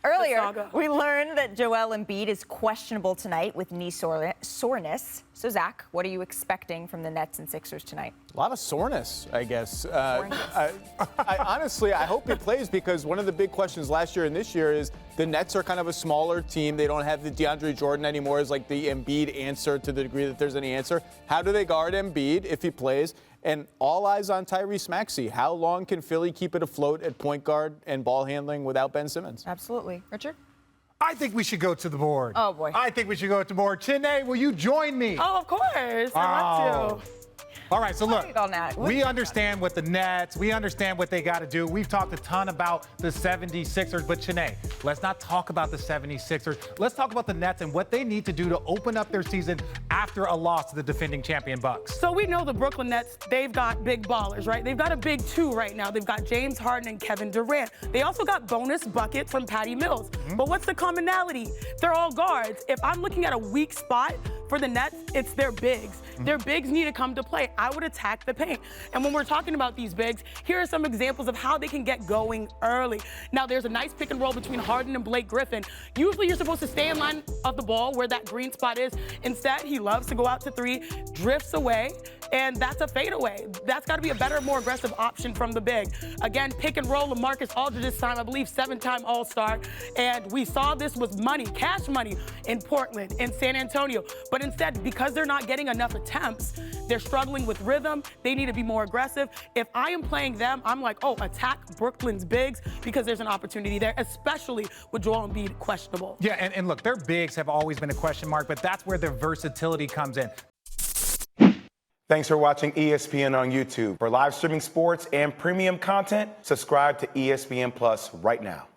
Earlier, we learned that Joel Embiid is questionable tonight with knee soreness. So, Zach, what are you expecting from the Nets and Sixers tonight? A lot of soreness, I guess. I honestly, I hope he plays, because one of the big questions last year and this year is the Nets are kind of a smaller team. They don't have the DeAndre Jordan anymore as like the Embiid answer, to the degree that there's any answer. How do they guard Embiid if he plays? And all eyes on Tyrese Maxey. How long can Philly keep it afloat at point guard and ball handling without Ben Simmons? Absolutely. Richard? I think we should go to the board. Oh, boy. I think we should go to the board. Chiney, will you join me? Oh, of course. I'd love to. All right, so look, we understand what the Nets, we understand what they got to do. We've talked a ton about the 76ers, but Chiney, let's not talk about the 76ers. Let's talk about the Nets and what they need to do to open up their season after a loss to the defending champion Bucks. So we know the Brooklyn Nets, they've got big ballers, right? They've got a big two right now. They've got James Harden and Kevin Durant. They also got bonus buckets from Patty Mills. But what's the commonality? They're all guards. If I'm looking at a weak spot for the Nets, it's their bigs. Their bigs need to come to play. I would attack the paint. And when we're talking about these bigs, here are some examples of how they can get going early. Now, there's a nice pick and roll between Harden and Blake Griffin. Usually, you're supposed to stay in line of the ball where that green spot is. Instead, he loves to go out to three, drifts away, and that's a fadeaway. That's got to be a better, more aggressive option from the big. Again, pick and roll LaMarcus Aldridge this time, I believe 7-time All-Star. And we saw this was money, cash money in Portland, in San Antonio. But instead, because they're not getting enough attempts, they're struggling with rhythm. They need to be more aggressive. If I am playing them, I'm like, oh, attack Brooklyn's bigs, because there's an opportunity there, especially with Joel Embiid questionable. Yeah, and look, their bigs have always been a question mark, but that's where their versatility comes in. Thanks for watching ESPN on YouTube. For live streaming sports and premium content, subscribe to ESPN Plus right now.